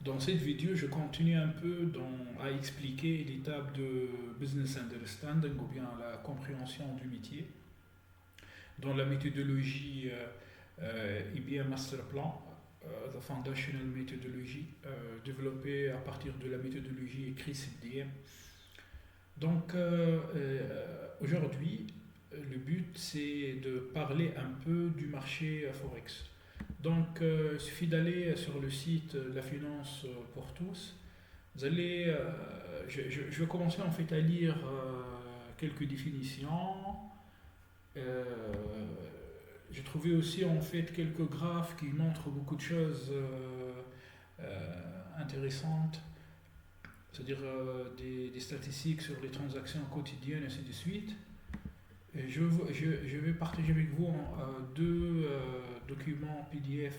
Dans cette vidéo, je continue un peu à expliquer l'étape de business understanding ou bien la compréhension du métier dans la méthodologie IBM Master Plan, The Foundational Methodology, développée à partir de la méthodologie CRISP-DM. Aujourd'hui, le but c'est de parler un peu du marché Forex. Il suffit d'aller sur le site de la finance pour tous. Vous allez, je vais commencer en fait à lire quelques définitions. Euh, j'ai trouvé aussi en fait quelques graphes qui montrent beaucoup de choses intéressantes, c'est-à-dire des statistiques sur les transactions quotidiennes et ainsi de suite. Et je vais partager avec vous deux documents PDF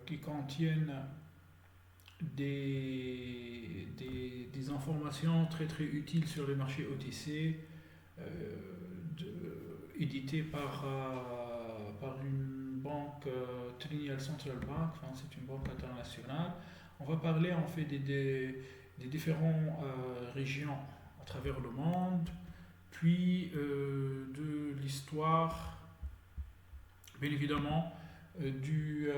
qui contiennent des informations très très utiles sur les marchés OTC, euh, éditées par une banque, Trinidad Central Bank, enfin, c'est une banque internationale. On va parler en fait des différentes régions à travers le monde, puis de l'histoire, bien évidemment, du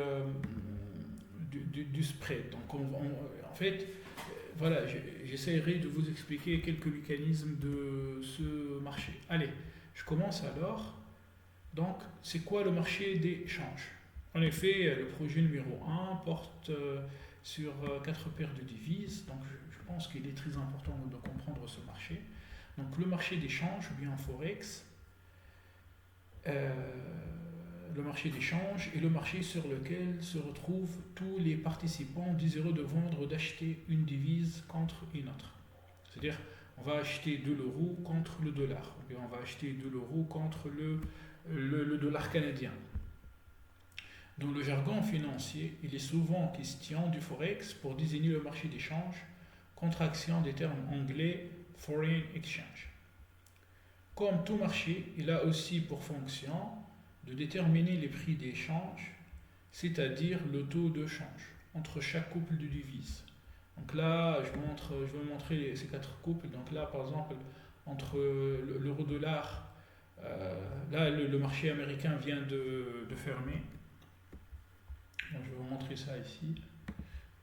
spread. En fait, voilà, j'essaierai de vous expliquer quelques mécanismes de ce marché. Allez, je commence alors. Donc, c'est quoi le marché des changes? En effet, le projet numéro un porte sur quatre paires de devises. Je pense qu'il est très important de comprendre ce marché. Donc, le marché des changes, ou bien Forex, euh, le marché des changes est le marché sur lequel se retrouvent tous les participants désireux de vendre ou d'acheter une devise contre une autre. C'est-à-dire, on va acheter de l'euro contre le dollar, ou bien on va acheter de l'euro contre le dollar canadien. Dans le jargon financier, il est souvent question du forex pour désigner le marché des changes, contraction des termes anglais foreign exchange. Comme tout marché, il a aussi pour fonction de déterminer les prix d'échange, c'est-à-dire le taux de change entre chaque couple de devises. Donc là, je vais vous montrer ces quatre couples. Donc là, par exemple, entre l'euro-dollar, là, le marché américain vient de fermer. Donc, je vais vous montrer ça ici.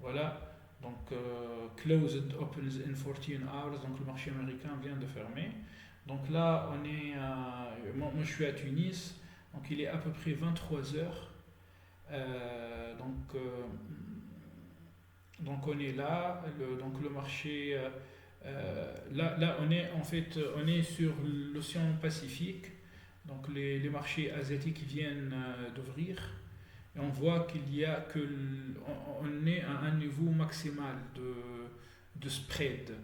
Voilà. Closed opens in 14 hours. Donc, le marché américain vient de fermer. Donc là, moi, je suis à Tunis. Donc, il est à peu près 23 heures. Euh, donc, euh, donc on est là, le marché, là on est en fait, on est sur l'océan Pacifique, donc les marchés asiatiques viennent d'ouvrir et on voit qu'il y a que, on est à un niveau maximal de spread.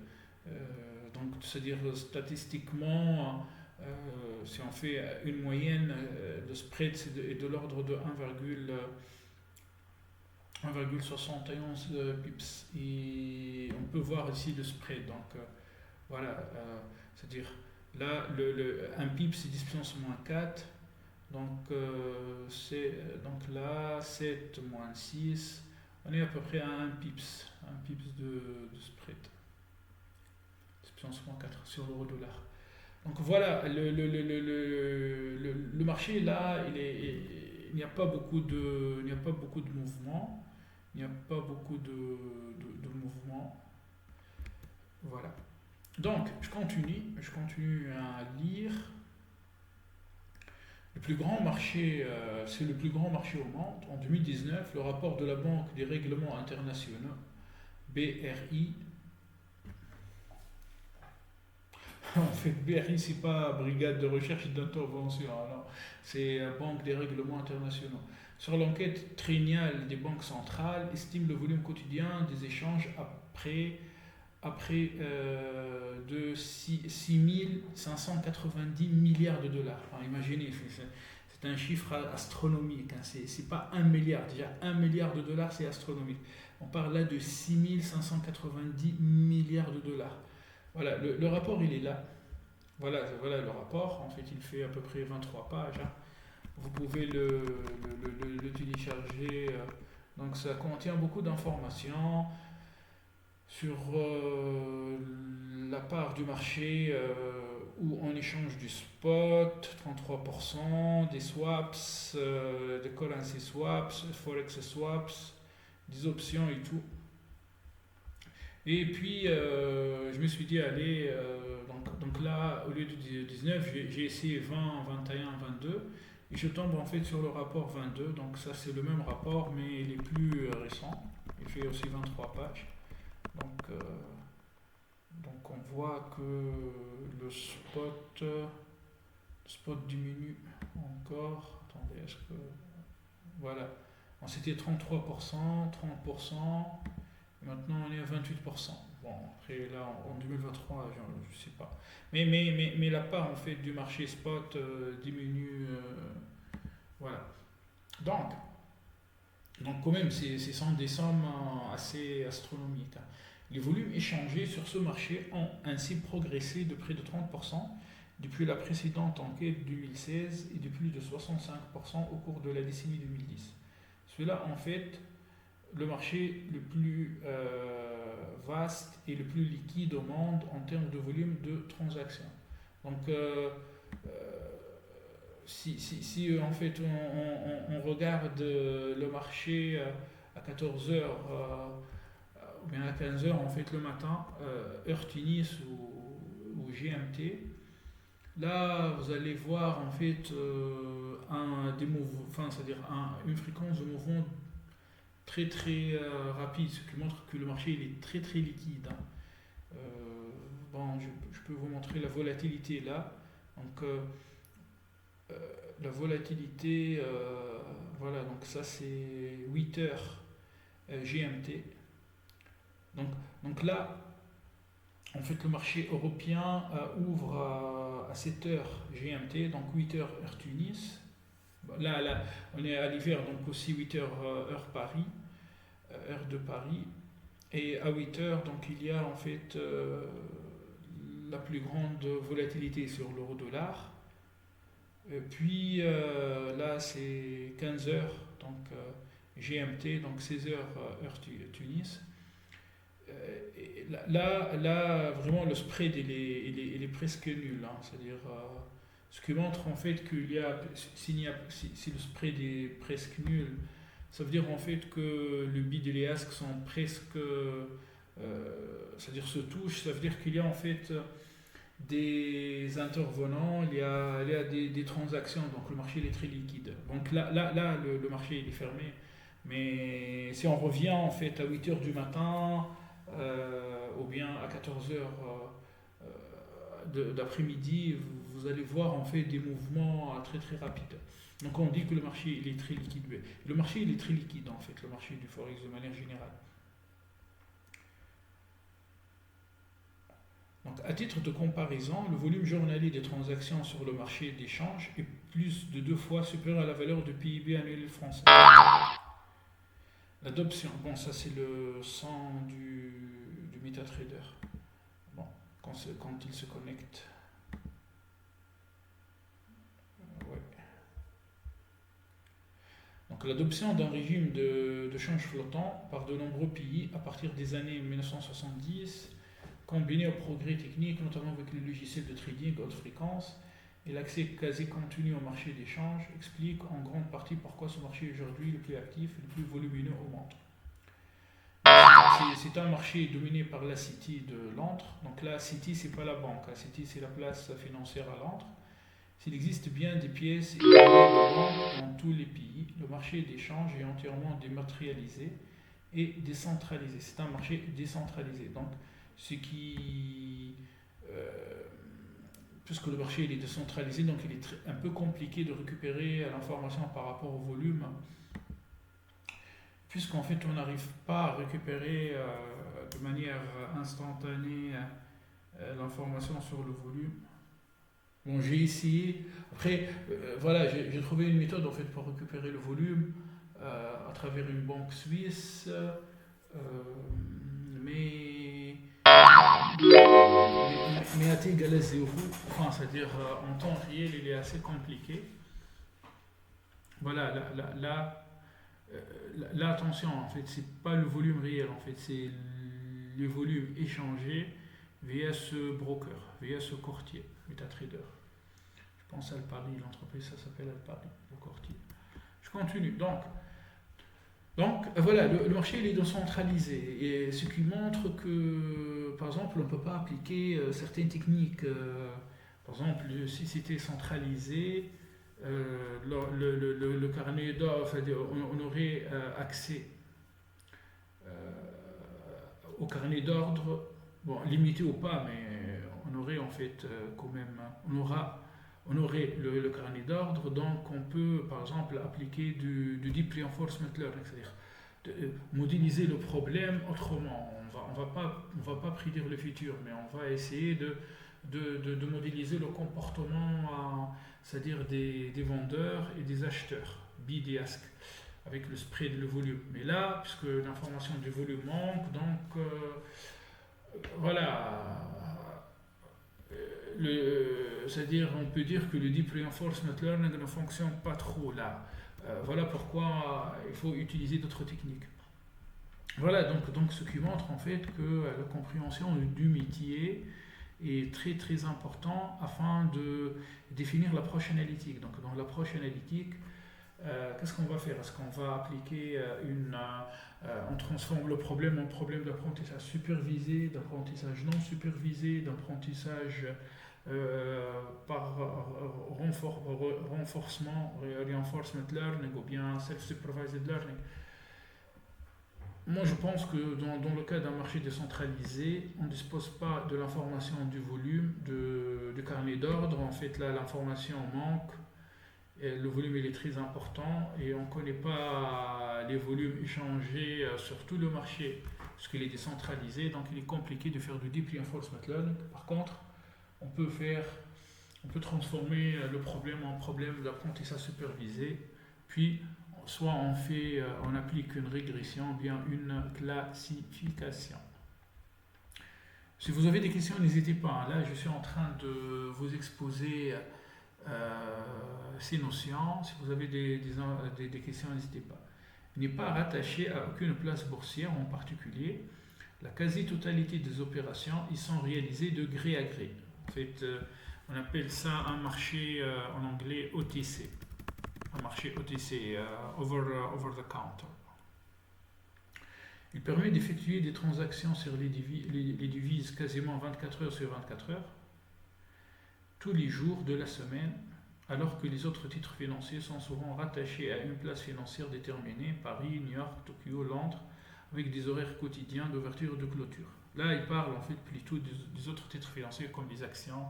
C'est-à-dire statistiquement, si on fait une moyenne, le spread est de l'ordre de 1,71 pips. Et on peut voir ici le spread. Voilà, c'est-à-dire là, un pip c'est 10 puissance moins 4. Donc là, 7 moins 6. On est à peu près à un pips de spread. 10 puissance moins 4 sur l'euro dollar. Donc voilà, le marché là, il n'y a pas beaucoup il n'y a pas beaucoup de mouvements. Il n'y a pas beaucoup de mouvements. Voilà. Donc, je continue à lire. Le plus grand marché, c'est le plus grand marché au monde. En 2019, le rapport de la Banque des règlements internationaux, BRI. En fait, BRI, c'est pas Brigade de recherche et d'intervention, non. C'est Banque des règlements internationaux. Sur l'enquête triennale des banques centrales, estime le volume quotidien des échanges après de 6 590 milliards de dollars. Enfin, imaginez, c'est un chiffre astronomique. Hein. C'est pas un milliard. Déjà, 1 milliard de dollars, c'est astronomique. On parle là de 6 590 milliards de dollars. Voilà, le rapport, il est là. Voilà le rapport. En fait, il fait à peu près 23 pages. Hein. Vous pouvez le télécharger Donc ça contient beaucoup d'informations sur la part du marché où on échange du spot, 33%, des swaps, des currency swaps, forex swaps, des options et tout. Et puis je me suis dit, allez, donc là, au lieu de 19, j'ai essayé 20, 21, 22. Et je tombe en fait sur le rapport 22, donc ça c'est le même rapport, mais il est plus récent. Il fait aussi 23 pages. Donc, euh, donc on voit que le spot diminue encore. Attendez, est-ce que... Voilà. Bon, c'était 33%, 30%. Maintenant on est à 28%. Bon, après là en 2023, je ne sais pas. Mais la part en fait du marché spot diminue. Voilà. Donc, donc quand même, ce sont des sommes assez astronomiques, hein. Les volumes échangés sur ce marché ont ainsi progressé de près de 30% depuis la précédente enquête 2016 et de plus de 65% au cours de la décennie 2010. Cela en fait le marché le plus vaste et le plus liquide au monde en termes de volume de transactions. Donc, si en fait on regarde le marché à 14 heures ou bien à 15 heures en fait le matin, heure Tunis ou GMT, là vous allez voir en fait c'est-à-dire une fréquence de mouvement très très rapide, ce qui montre que le marché il est très très liquide, hein. Bon, je peux vous montrer la volatilité là. Donc euh, la volatilité, voilà, donc ça c'est 8 heures GMT. Donc, donc là, en fait, le marché européen ouvre à 7 heures GMT, donc 8 heures heure Tunis. Là, on est à l'hiver, donc aussi 8 heures heure Paris, heure de Paris. Et à 8 heures, donc il y a en fait la plus grande volatilité sur l'euro-dollar. Puis là, c'est 15 heures, donc GMT, donc 16 heures heure Tunis. Là, vraiment, le spread, il est presque nul, hein. C'est-à-dire, ce qui montre en fait si le spread est presque nul, ça veut dire en fait que le bid et les asks sont presque, c'est-à-dire se touchent, ça veut dire qu'il y a en fait des intervenants, il y a des transactions, donc le marché il est très liquide. Donc là le marché il est fermé. Mais si on revient en fait à 8 heures du matin ou bien à 14 heures d'après-midi, vous allez voir en fait des mouvements très très rapides. Donc on dit que le marché il est très liquide. Le marché il est très liquide en fait, le marché du forex de manière générale. Donc, à titre de comparaison, le volume journalier des transactions sur le marché d'échange est plus de 2 fois supérieur à la valeur du PIB annuel français. L'adoption, bon, ça c'est le sang du MetaTrader. Bon, quand il se connecte. Ouais. Donc, l'adoption d'un régime de change flottant par de nombreux pays à partir des années 1970, combiné au progrès technique, notamment avec les logiciels de trading haute fréquence et l'accès quasi continu au marché d'échange, explique en grande partie pourquoi ce marché est aujourd'hui le plus actif et le plus volumineux au monde. C'est un marché dominé par la City de Londres. Donc la City, c'est pas la banque. La City, c'est la place financière à Londres. S'il existe bien des pièces et des monnaies de banque dans tous les pays, le marché d'échange est entièrement dématérialisé et décentralisé. C'est un marché décentralisé. Donc, ce qui, puisque le marché il est décentralisé, donc il est un peu compliqué de récupérer l'information par rapport au volume, puisqu'en fait on n'arrive pas à récupérer de manière instantanée l'information sur le volume. Bon, j'ai essayé. Après, voilà, j'ai trouvé une méthode en fait pour récupérer le volume à travers une banque suisse, mais mais AT égale à 0, enfin, c'est-à-dire en temps réel, il est assez compliqué. Voilà, là là, attention, en fait, c'est pas le volume réel, en fait, c'est le volume échangé via ce broker, via ce courtier, MetaTrader. Je pense à Alpari, l'entreprise, ça s'appelle Alpari, le courtier. Je continue. Donc voilà, le marché il est décentralisé, et ce qui montre que, par exemple, on ne peut pas appliquer certaines techniques. Par exemple, si c'était centralisé, le carnet d'ordre, enfin, on aurait accès euh, au carnet d'ordre, bon, limité ou pas, mais on aurait en fait quand même, on aurait le carnet d'ordre, donc on peut par exemple appliquer du deep reinforcement learning, c'est-à-dire modéliser le problème autrement. On va pas prédire le futur, mais on va essayer de modéliser le comportement, c'est-à-dire des vendeurs et des acheteurs, bid et ask, avec le spread et le volume. Mais là, puisque l'information du volume manque, donc voilà, c'est-à-dire on peut dire que le deep reinforcement learning ne fonctionne pas trop là. Voilà pourquoi il faut utiliser d'autres techniques. Voilà, donc ce qui montre en fait que la compréhension du métier est très très important afin de définir l'approche analytique. Donc dans l'approche analytique, qu'est-ce qu'on va faire? Est-ce qu'on va appliquer on transforme le problème en problème d'apprentissage supervisé, d'apprentissage non supervisé, d'apprentissage par renforcement, reinforcement learning ou bien self-supervised learning. Moi, je pense que dans le cas d'un marché décentralisé, on ne dispose pas de l'information du volume, du carnet d'ordre. En fait, là, l'information manque. Et le volume il est très important et on ne connaît pas les volumes échangés sur tout le marché parce qu'il est décentralisé, donc il est compliqué de faire du deep reinforcement learning. Par contre, on peut transformer le problème en problème d'apprentissage supervisé, puis soit on applique une régression ou bien une classification. Si vous avez des questions, n'hésitez pas. Là, je suis en train de vous exposer ces notions. Si vous avez des questions, n'hésitez pas. Il n'est pas rattaché à aucune place boursière en particulier. La quasi-totalité des opérations y sont réalisées de gré à gré. En fait, on appelle ça un marché en anglais OTC. Un marché OTC, over the counter. Il permet d'effectuer des transactions sur les devises quasiment 24 heures sur 24 heures, tous les jours de la semaine, alors que les autres titres financiers sont souvent rattachés à une place financière déterminée, Paris, New York, Tokyo, Londres, avec des horaires quotidiens d'ouverture et de clôture. Là, il parle en fait plutôt des autres titres financiers comme les actions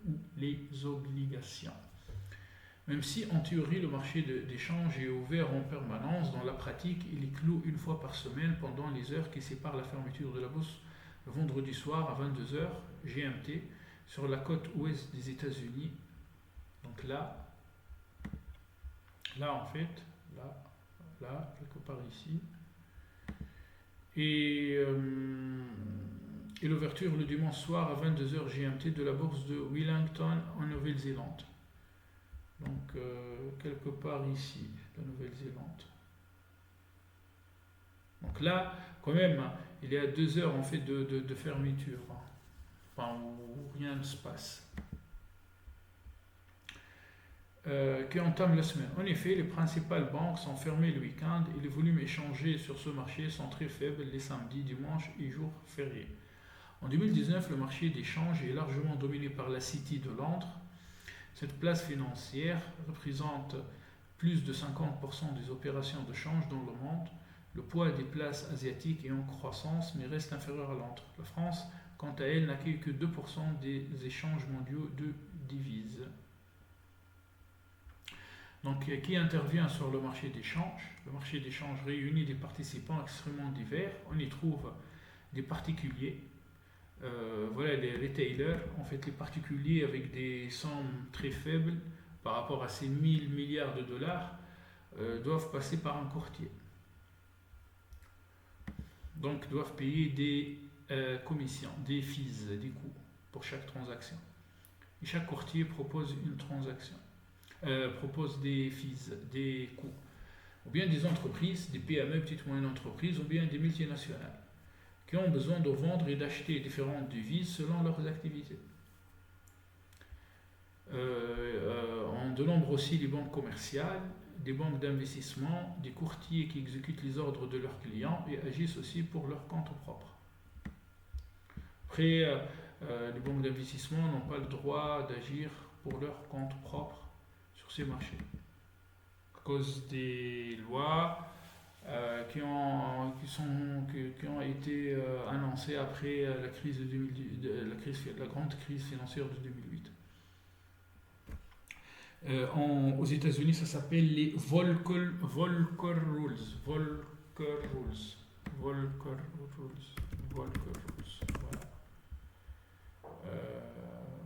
ou les obligations. Même si en théorie le marché d'échange est ouvert en permanence, dans la pratique il est clos une fois par semaine pendant les heures qui séparent la fermeture de la bourse le vendredi soir à 22 h GMT sur la côte ouest des États-Unis. Donc là en fait, là, quelque part ici. Et l'ouverture le dimanche soir à 22 h GMT de la bourse de Wellington en Nouvelle-Zélande. Donc quelque part ici, la Nouvelle-Zélande. Donc là, quand même, il y a 2 heures en fait de fermeture, enfin, où rien ne se passe. Qui entame la semaine. En effet, les principales banques sont fermées le week-end et les volumes échangés sur ce marché sont très faibles les samedis, dimanches et jours fériés. En 2019, le marché d'échange est largement dominé par la City de Londres. Cette place financière représente plus de 50% des opérations de change dans le monde. Le poids des places asiatiques est en croissance mais reste inférieur à Londres. La France, quant à elle, n'accueille que 2% des échanges mondiaux de devises. Donc, qui intervient sur le marché d'échange? Le marché d'échange réunit des participants extrêmement divers. On y trouve des particuliers, voilà les retailers, en fait les particuliers avec des sommes très faibles par rapport à ces 1000 milliards de dollars doivent passer par un courtier. Donc doivent payer des commissions, des fees, des coûts pour chaque transaction. Et chaque courtier propose une transaction, propose des fees, des coûts. ou bien des entreprises, des PME, petites et moyennes entreprises, ou bien des multinationales, qui ont besoin de vendre et d'acheter différentes devises selon leurs activités. On dénombre aussi les banques commerciales, des banques d'investissement, des courtiers qui exécutent les ordres de leurs clients et agissent aussi pour leur compte propre. Après, les banques d'investissement n'ont pas le droit d'agir pour leur compte propre sur ces marchés, à cause des lois qui ont été annoncées après la crise de 2010, la grande crise financière de 2008. Aux États-Unis, ça s'appelle les Volcker Rules. Volcker Rules. Volcker Rules. Volcker Rules.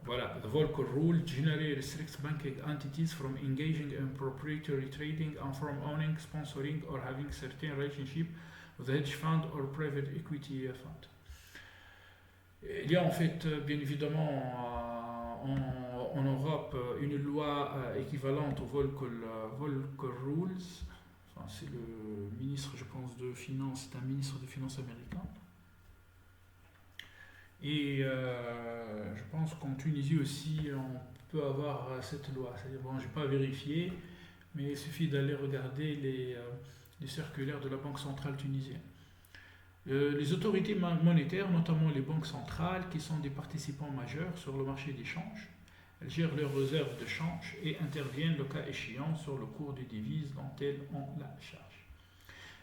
Voilà. The Volcker Rule generally restricts banking entities from engaging in proprietary trading and from owning, sponsoring, or having certain relationship with a hedge fund or private equity fund. Il y a en fait, bien évidemment, en Europe, une loi équivalente au Volcker Rules. Enfin, c'est le ministre, je pense, de Finances, c'est un ministre de Finances américain. Et je pense qu'en Tunisie aussi, on peut avoir cette loi. C'est-à-dire, bon, je n'ai pas vérifié, mais il suffit d'aller regarder les circulaires de la Banque centrale tunisienne. Les autorités monétaires, notamment les banques centrales, qui sont des participants majeurs sur le marché des changes, elles gèrent leurs réserves de change et interviennent le cas échéant sur le cours des devises dont elles ont la charge.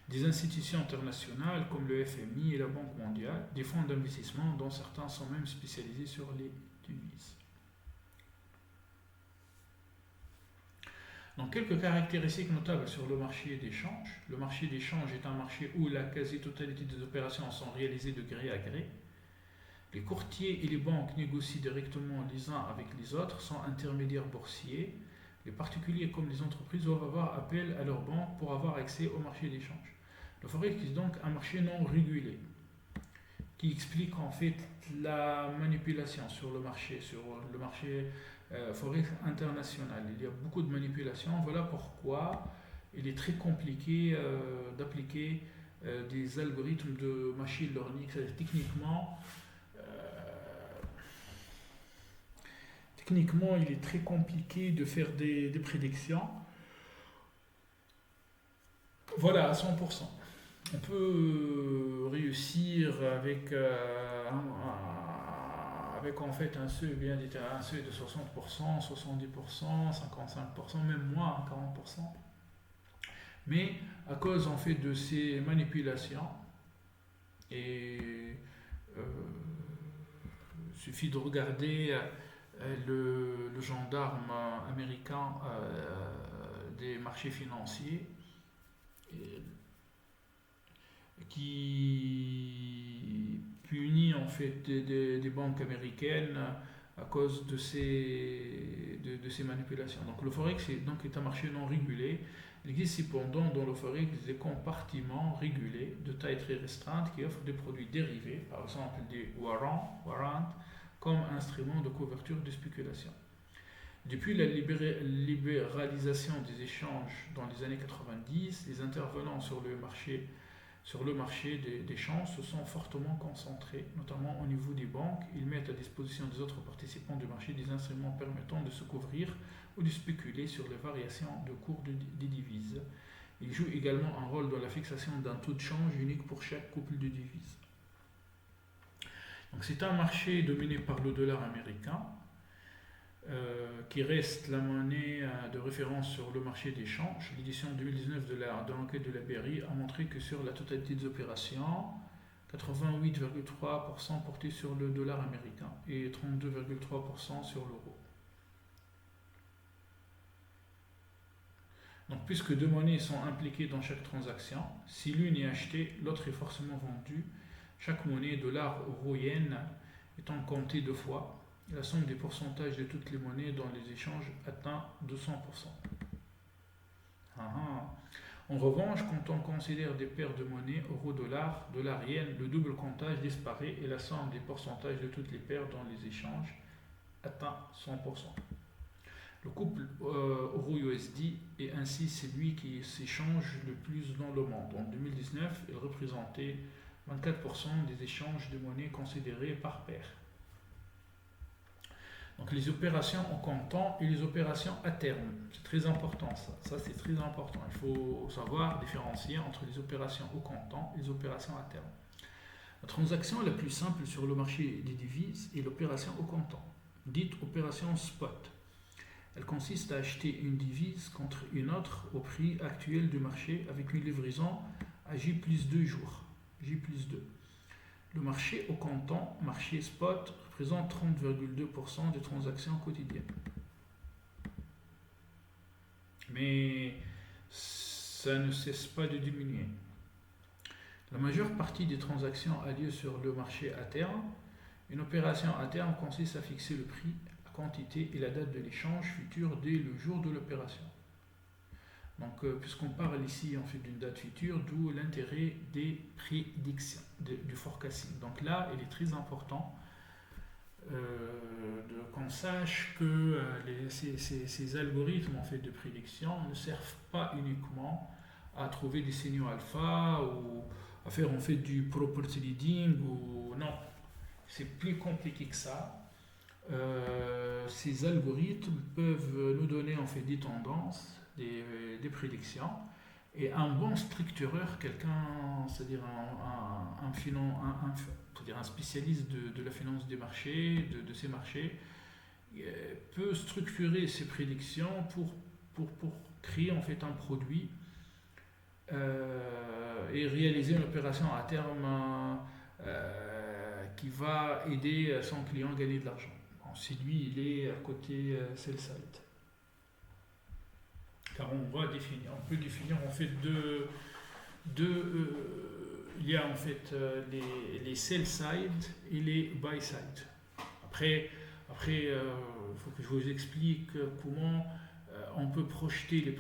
Des institutions internationales comme le FMI et la Banque mondiale, des fonds d'investissement dont certains sont même spécialisés sur les devises. Donc, quelques caractéristiques notables sur le marché des changes. Le marché des changes est un marché où la quasi-totalité des opérations sont réalisées de gré à gré. Les courtiers et les banques négocient directement les uns avec les autres sans intermédiaires boursiers. Les particuliers comme les entreprises doivent avoir appel à leur banque pour avoir accès au marché des changes. Le forex est donc un marché non régulé qui explique en fait la manipulation sur le marché forex international. Il y a beaucoup de manipulations. Voilà pourquoi il est très compliqué d'appliquer des algorithmes de machine learning. C'est-à-dire, techniquement, il est très compliqué de faire des prédictions. Voilà, à 100%. On peut réussir avec en fait un seuil bien déterminé, un seuil de 60%, 70%, 55%, même moins, 40%. Mais à cause en fait de ces manipulations, et il suffit de regarder le gendarme américain des marchés financiers qui punit en fait des banques américaines à cause de ces manipulations. Donc le forex est un marché non régulé. Il existe cependant dans le forex des compartiments régulés de taille très restreinte qui offrent des produits dérivés, par exemple des warrants, comme instrument de couverture de spéculation. Depuis la libéralisation des échanges dans les années 90, les intervenants sur le marché des changes se sont fortement concentrés, notamment au niveau des banques. Ils mettent à disposition des autres participants du marché des instruments permettant de se couvrir ou de spéculer sur les variations de cours des devises. Ils jouent également un rôle dans la fixation d'un taux de change unique pour chaque couple de devises. Donc c'est un marché dominé par le dollar américain, qui reste la monnaie de référence sur le marché des changes. L'édition 2019 de l'enquête de la BRI a montré que sur la totalité des opérations, 88,3% portaient sur le dollar américain et 32,3% sur l'euro. Donc, puisque deux monnaies sont impliquées dans chaque transaction, si l'une est achetée, l'autre est forcément vendue. Chaque monnaie, dollar, euro, yen, étant comptée deux fois, la somme des pourcentages de toutes les monnaies dans les échanges atteint 200%. En revanche, quand on considère des paires de monnaies euro-dollar, dollar-yen, le double comptage disparaît et la somme des pourcentages de toutes les paires dans les échanges atteint 100%. Le couple euro-USD est ainsi celui qui s'échange le plus dans le monde. En 2019, il représentait 24% des échanges de monnaie considérés par paire. Donc les opérations en comptant et les opérations à terme. C'est très important ça. Ça c'est très important. Il faut savoir différencier entre les opérations au comptant et les opérations à terme. La transaction la plus simple sur le marché des devises est l'opération au comptant, dite opération spot. Elle consiste à acheter une devise contre une autre au prix actuel du marché avec une livraison à J plus 2 jours. J plus 2. Le marché au comptant, marché spot, représente 30,2% des transactions quotidiennes. Mais ça ne cesse pas de diminuer. La majeure partie des transactions a lieu sur le marché à terme. Une opération à terme consiste à fixer le prix, la quantité et la date de l'échange futur dès le jour de l'opération. Donc, puisqu'on parle ici en fait d'une date future, d'où l'intérêt des prédictions, du forecasting. Donc là, il est très important qu'on sache que ces algorithmes en fait, de prédiction ne servent pas uniquement à trouver des signaux alpha ou à faire en fait du property reading ou non, c'est plus compliqué que ça. Ces algorithmes peuvent nous donner en fait des tendances, des prédictions, et un bon structureur, quelqu'un, c'est-à-dire un spécialiste de la finance des marchés, de ces marchés, peut structurer ces prédictions pour créer en fait un produit et réaliser une opération à terme qui va aider son client à gagner de l'argent. Bon, si lui, il est à côté sell-side. Car on peut définir en fait il y a en fait les sell-side et les buy-side. Après, il faut que je vous explique comment on peut projeter les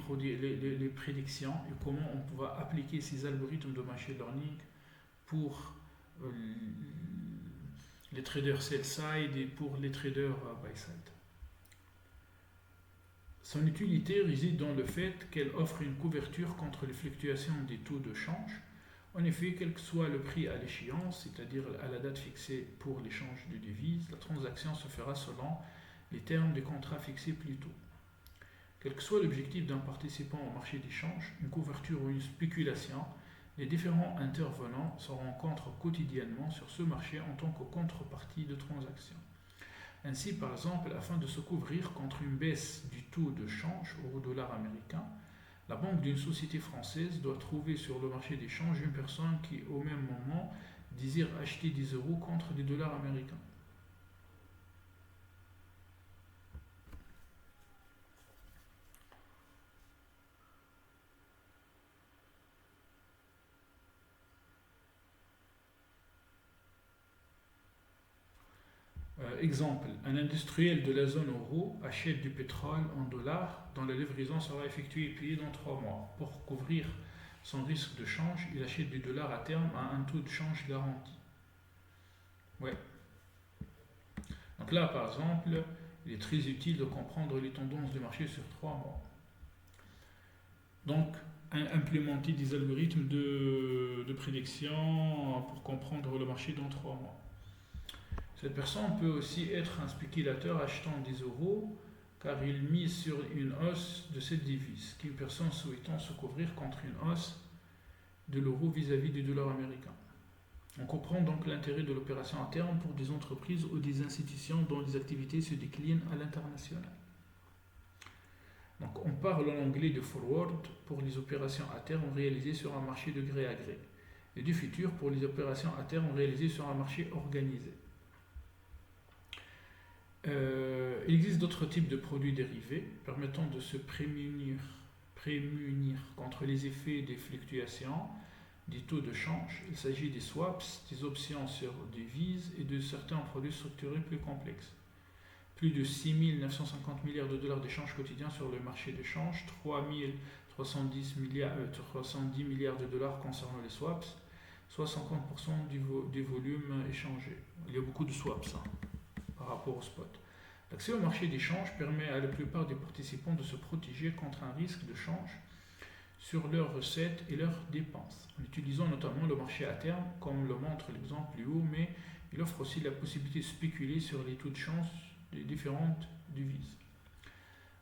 prédictions et comment on va appliquer ces algorithmes de machine learning pour les traders sell-side et pour les traders buy-side. Son utilité réside dans le fait qu'elle offre une couverture contre les fluctuations des taux de change. En effet, quel que soit le prix à l'échéance, c'est-à-dire à la date fixée pour l'échange de devises, la transaction se fera selon les termes des contrats fixés plus tôt. Quel que soit l'objectif d'un participant au marché d'échange, une couverture ou une spéculation, les différents intervenants se rencontrent quotidiennement sur ce marché en tant que contrepartie de transactions. Ainsi, par exemple, afin de se couvrir contre une baisse du taux de change euro-dollar américain, la banque d'une société française doit trouver sur le marché d'échange une personne qui, au même moment, désire acheter des euros contre des dollars américains. Exemple, un industriel de la zone euro achète du pétrole en dollars dont la livraison sera effectuée et payée dans 3 mois. Pour couvrir son risque de change, il achète du dollar à terme à un taux de change garanti. Ouais. Donc là, par exemple, il est très utile de comprendre les tendances du marché sur 3 mois. Donc, implémenter des algorithmes de prédiction pour comprendre le marché dans 3 mois. Cette personne peut aussi être un spéculateur achetant des euros car il mise sur une hausse de cette devise, qu'une personne souhaitant se couvrir contre une hausse de l'euro vis-à-vis du dollar américain. On comprend donc l'intérêt de l'opération à terme pour des entreprises ou des institutions dont les activités se déclinent à l'international. Donc on parle en anglais de forward pour les opérations à terme réalisées sur un marché de gré à gré et du futur pour les opérations à terme réalisées sur un marché organisé. Il existe d'autres types de produits dérivés permettant de se prémunir contre les effets des fluctuations des taux de change. Il s'agit des swaps, des options sur devises et de certains produits structurés plus complexes. Plus de 6 950 milliards de dollars d'échanges quotidiens sur le marché de change, 310 milliards de dollars concernant les swaps, soit 50% des volumes échangés. Il y a beaucoup de swaps par rapport au spot. L'accès au marché des changes permet à la plupart des participants de se protéger contre un risque de change sur leurs recettes et leurs dépenses, en utilisant notamment le marché à terme, comme le montre l'exemple plus haut, mais il offre aussi la possibilité de spéculer sur les taux de change des différentes devises.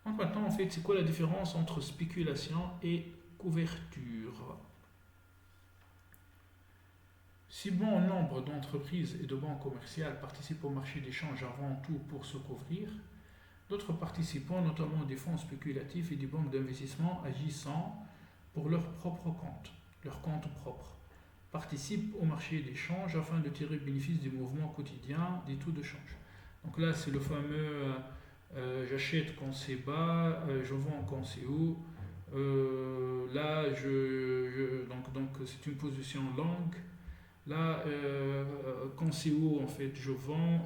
Donc maintenant, en fait, c'est quoi la différence entre spéculation et couverture? Si bon nombre d'entreprises et de banques commerciales participent au marché des changes avant tout pour se couvrir, d'autres participants, notamment des fonds spéculatifs et des banques d'investissement agissant pour leur compte propre, participent au marché des changes afin de tirer bénéfice des mouvements quotidiens des taux de change. Donc là, c'est le fameux j'achète quand c'est bas, je vends quand c'est haut. Là, donc c'est une position longue. Là, quand c'est haut, en fait, je vends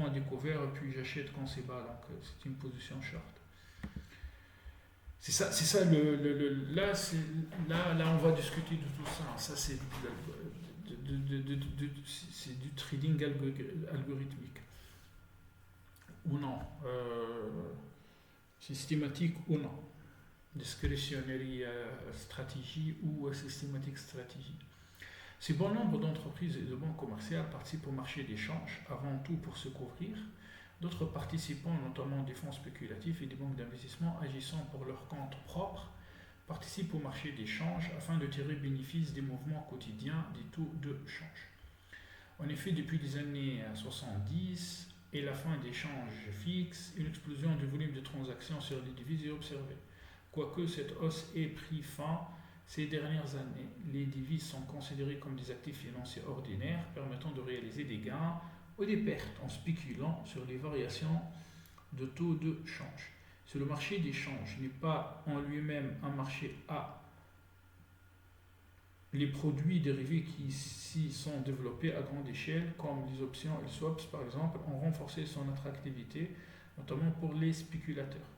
à découvert et puis j'achète quand c'est bas. Donc c'est une position short. C'est ça, là, on va discuter de tout ça. Ça, c'est du trading algorithmique. Ou non, systématique ou non, discretionary stratégie ou systématique stratégie. Si bon nombre d'entreprises et de banques commerciales participent au marché des changes, avant tout pour se couvrir, d'autres participants, notamment des fonds spéculatifs et des banques d'investissement agissant pour leur compte propre, participent au marché des changes afin de tirer bénéfice des mouvements quotidiens des taux de change. En effet, depuis les années 70 et la fin des changes fixes, une explosion du volume de transactions sur les devises est observée. Quoique cette hausse ait pris fin ces dernières années, les devises sont considérées comme des actifs financiers ordinaires permettant de réaliser des gains ou des pertes en spéculant sur les variations de taux de change. Si le marché des changes n'est pas en lui-même un marché à les produits dérivés qui s'y sont développés à grande échelle, comme les options et les swaps par exemple, ont renforcé son attractivité, notamment pour les spéculateurs.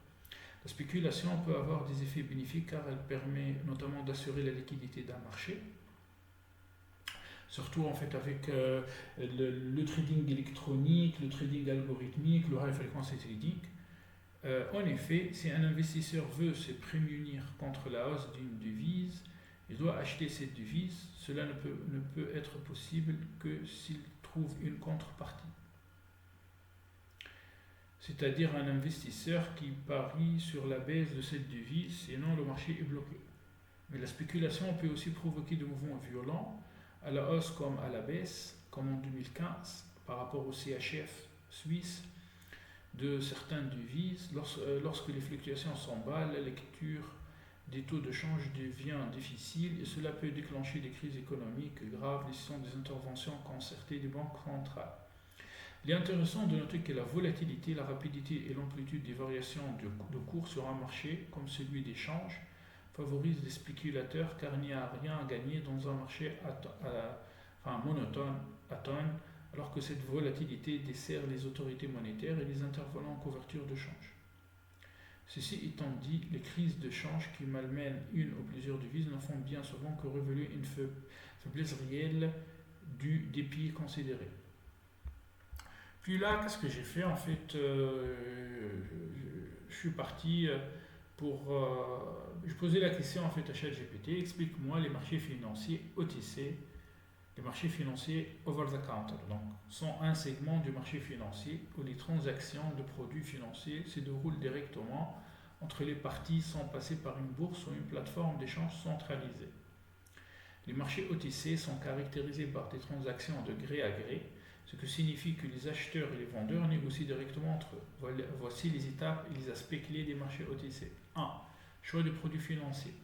La spéculation peut avoir des effets bénéfiques car elle permet notamment d'assurer la liquidité d'un marché, surtout en fait avec le trading électronique, le trading algorithmique, le high frequency trading. En effet, si un investisseur veut se prémunir contre la hausse d'une devise, il doit acheter cette devise. Cela ne peut être possible que s'il trouve une contrepartie, c'est-à-dire un investisseur qui parie sur la baisse de cette devise, sinon le marché est bloqué. Mais la spéculation peut aussi provoquer des mouvements violents, à la hausse comme à la baisse, comme en 2015, par rapport au CHF suisse, de certaines devises. Lorsque les fluctuations s'emballent, la lecture des taux de change devient difficile et cela peut déclencher des crises économiques graves nécessitant des interventions concertées des banques centrales. Il est intéressant de noter que la volatilité, la rapidité et l'amplitude des variations de cours sur un marché, comme celui des changes, favorisent les spéculateurs car il n'y a rien à gagner dans un marché monotone, alors que cette volatilité dessert les autorités monétaires et les intervenants en couverture de change. Ceci étant dit, les crises de change qui malmènent une ou plusieurs devises n'en font bien souvent que révéler une faiblesse réelle du dépit considéré. Puis là, qu'est-ce que j'ai fait? En fait, je suis parti je posais la question en fait à ChatGPT, explique-moi les marchés financiers OTC, les marchés financiers over the counter. Donc, sont un segment du marché financier où les transactions de produits financiers se déroulent directement entre les parties sans passer par une bourse ou une plateforme d'échange centralisée. Les marchés OTC sont caractérisés par des transactions de gré à gré, ce qui signifie que les acheteurs et les vendeurs négocient directement entre eux. Voici les étapes et les aspects clés des marchés OTC. 1. Choix de produits financiers.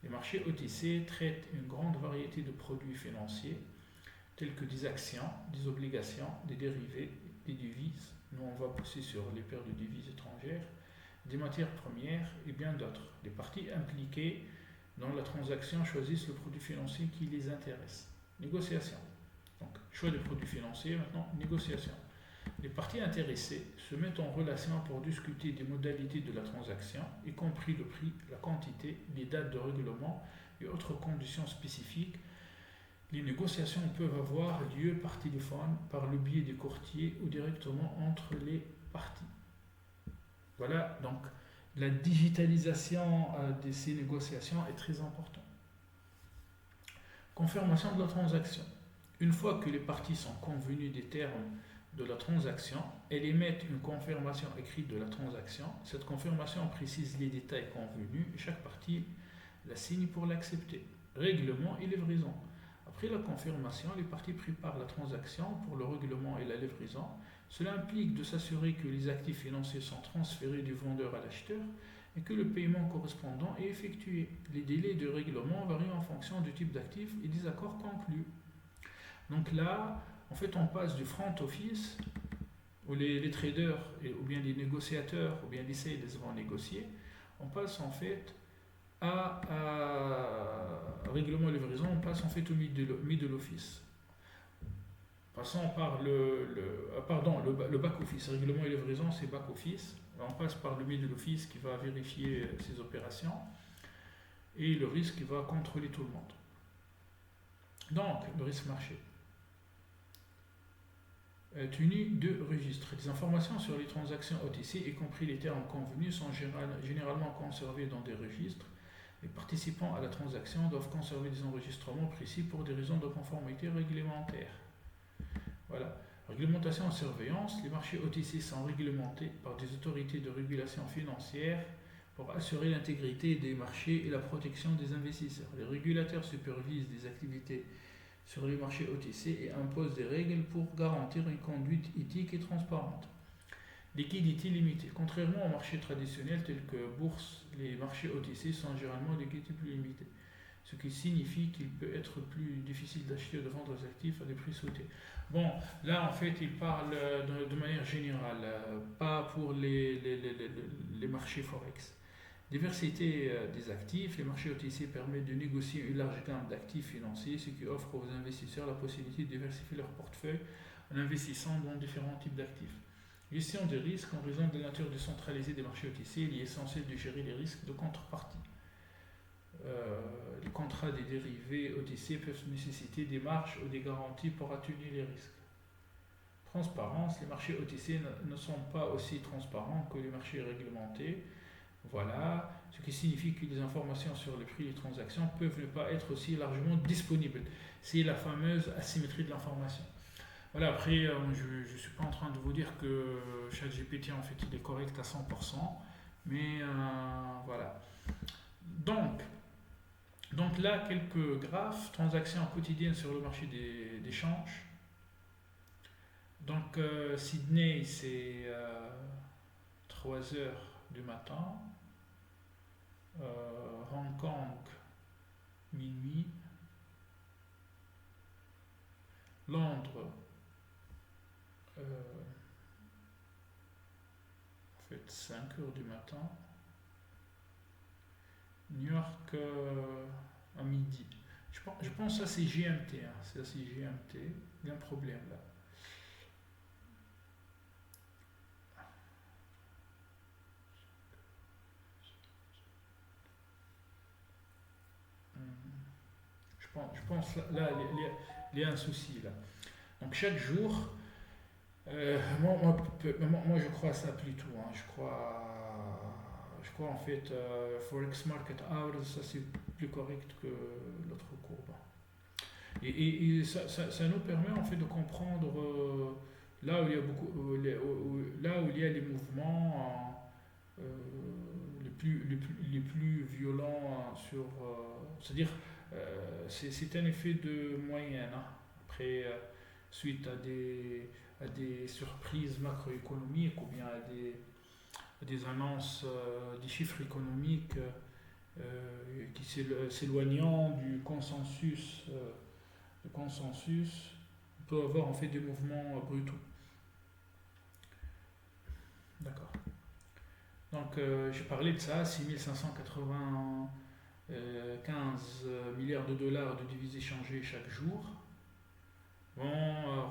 Les marchés OTC traitent une grande variété de produits financiers, tels que des actions, des obligations, des dérivés, des devises. Nous, on va pousser sur les paires de devises étrangères, des matières premières et bien d'autres. Les parties impliquées dans la transaction choisissent le produit financier qui les intéresse. Négociation. Donc, choix de produits financiers, maintenant, négociation. Les parties intéressées se mettent en relation pour discuter des modalités de la transaction, y compris le prix, la quantité, les dates de règlement et autres conditions spécifiques. Les négociations peuvent avoir lieu par téléphone, par le biais des courtiers ou directement entre les parties. Voilà, donc la digitalisation de ces négociations est très importante. Confirmation de la transaction. Une fois que les parties sont convenues des termes de la transaction, elles émettent une confirmation écrite de la transaction. Cette confirmation précise les détails convenus et chaque partie la signe pour l'accepter. Règlement et livraison. Après la confirmation, les parties préparent la transaction pour le règlement et la livraison. Cela implique de s'assurer que les actifs financiers sont transférés du vendeur à l'acheteur et que le paiement correspondant est effectué. Les délais de règlement varient en fonction du type d'actifs et des accords conclus. Donc là, en fait, on passe du front office, où les traders, ou bien les négociateurs, ou bien les sales vont négocier, on passe en fait à règlement et livraison, on passe en fait au middle office. Passons par le back office. Règlement et livraison, c'est back office. On passe par le middle office qui va vérifier ces opérations et le risque qui va contrôler tout le monde. Donc, le risque marché. Tenue de registre. Les informations sur les transactions OTC, y compris les termes convenus, sont généralement conservées dans des registres. Les participants à la transaction doivent conserver des enregistrements précis pour des raisons de conformité réglementaire. Voilà. Réglementation et surveillance. Les marchés OTC sont réglementés par des autorités de régulation financière pour assurer l'intégrité des marchés et la protection des investisseurs. Les régulateurs supervisent des activités sur les marchés OTC et imposent des règles pour garantir une conduite éthique et transparente. Liquidité limitée. Contrairement aux marchés traditionnels tels que bourse, les marchés OTC sont généralement de liquidité plus limitée, ce qui signifie qu'il peut être plus difficile d'acheter ou de vendre les actifs à des prix souhaités. Bon, là en fait il parle de manière générale, pas pour les marchés Forex. Diversité des actifs. Les marchés OTC permettent de négocier une large gamme d'actifs financiers, ce qui offre aux investisseurs la possibilité de diversifier leur portefeuille en investissant dans différents types d'actifs. Gestion des risques. En raison de la nature décentralisée des marchés OTC, il est essentiel de gérer les risques de contrepartie. Les contrats des dérivés OTC peuvent nécessiter des marges ou des garanties pour atténuer les risques. Transparence. Les marchés OTC ne sont pas aussi transparents que les marchés réglementés. Voilà, ce qui signifie que les informations sur les prix des transactions peuvent ne pas être aussi largement disponibles. C'est la fameuse asymétrie de l'information. Voilà, après, je ne suis pas en train de vous dire que ChatGPT, en fait, il est correct à 100%, mais voilà. Donc là, quelques graphes, transactions quotidiennes sur le marché des changes. Donc, Sydney, c'est 3 heures du matin. Hong Kong, minuit. Londres, en fait 5 heures du matin. New York à midi. Je pense que ça c'est GMT. Hein. Ça c'est GMT. Il y a un problème là. Je pense là, il y a un souci là. Donc chaque jour, moi je crois à ça plutôt. Hein. Je crois en fait Forex Market Hours, ça c'est plus correct que l'autre courbe. Et ça nous permet en fait de comprendre là où il y a là où il y a les mouvements les plus violents sur, c'est-à-dire c'est un effet de moyenne. Hein. Après, suite à des surprises macroéconomiques ou bien à des annonces, des chiffres économiques qui s'éloignant du consensus, on peut avoir en fait des mouvements brutaux. D'accord. Donc j'ai parlé de ça, 6595 milliards de dollars de devises échangées chaque jour. Bon,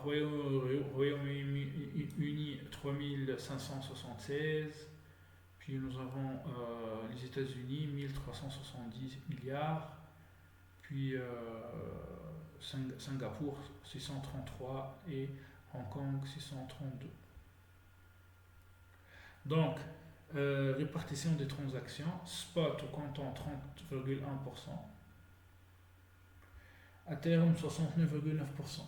Royaume-Uni 3576, puis nous avons les États-Unis 1370 milliards, puis Singapour 633 et Hong Kong 632. Donc, répartition des transactions, spot au comptant 30,1%, à terme 69,9%.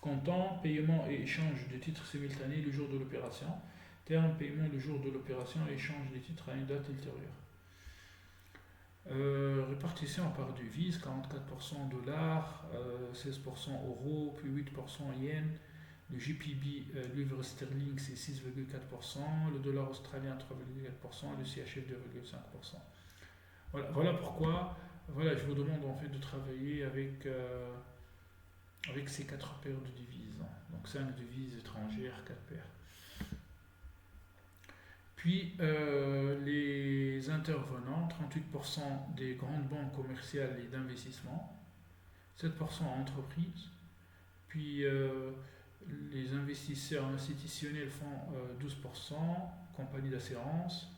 Comptant, paiement et échange de titres simultanés le jour de l'opération. Terme, paiement le jour de l'opération et échange des titres à une date ultérieure. Répartition par devise, 44% dollars, 16% euros, puis 8% yens. Le JPB, livre sterling, c'est 6,4%, le dollar australien 3,4%, le CHF 2,5%. Voilà pourquoi je vous demande en fait de travailler avec ces 4 paires de devises. Donc 5 devises étrangères, 4 paires. Puis les intervenants, 38% des grandes banques commerciales et d'investissement, 7% entreprises, puis les investisseurs institutionnels font 12%, compagnies d'assurance,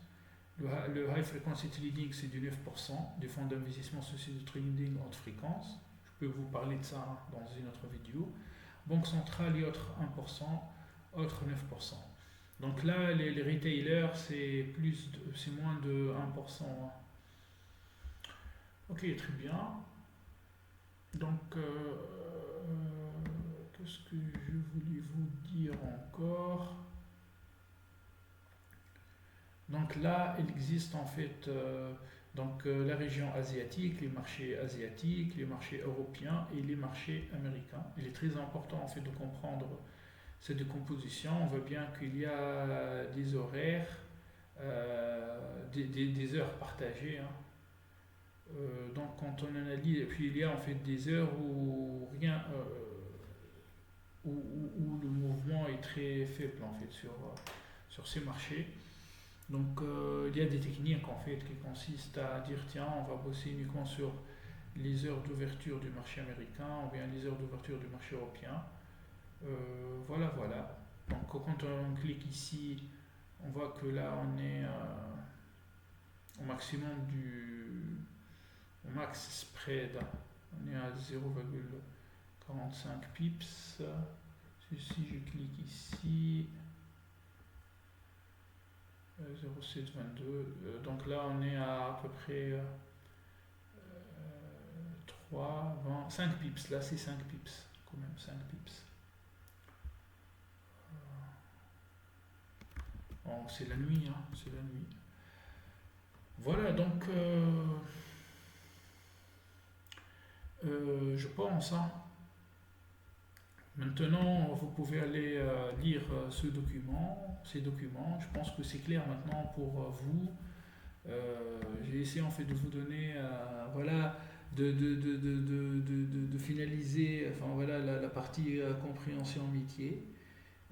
le high frequency trading c'est du 9%, des fonds d'investissement sociaux de trading haute fréquence, je peux vous parler de ça dans une autre vidéo, banque centrale et autres 1%, autres 9%. Donc là, les retailers, c'est moins de 1%. Ok, très bien. Donc, qu'est-ce que je voulais vous dire encore? Donc là, il existe en fait la région asiatique, les marchés asiatiques, les marchés européens et les marchés américains. Il est très important en fait de comprendre cette décomposition. On voit bien qu'il y a des horaires, des heures partagées. Donc quand on analyse, et puis il y a en fait des heures où rien, où le mouvement est très faible en fait sur ces marchés. Donc il y a des techniques en fait qui consistent à dire tiens on va bosser uniquement sur les heures d'ouverture du marché américain ou bien les heures d'ouverture du marché européen. Voilà. Donc quand on clique ici, on voit que là on est au maximum au max spread. On est à 0,45 pips. Si je clique ici, 0,722. Donc là on est à peu près 3, 20, 5 pips. Là c'est 5 pips, quand même 5 pips. Bon, c'est la nuit, c'est la nuit. Voilà, donc je pense. Maintenant, vous pouvez aller lire ces documents. Je pense que c'est clair maintenant pour vous. J'ai essayé en fait de vous donner, de finaliser, la partie compréhension métier.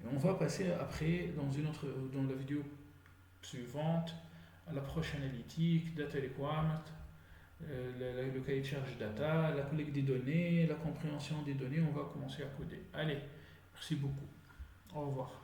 Et on va passer après dans la vidéo suivante à l'approche analytique, data requirement, le cahier de charge data, la collecte des données, la compréhension des données. On va commencer à coder. Allez, merci beaucoup. Au revoir.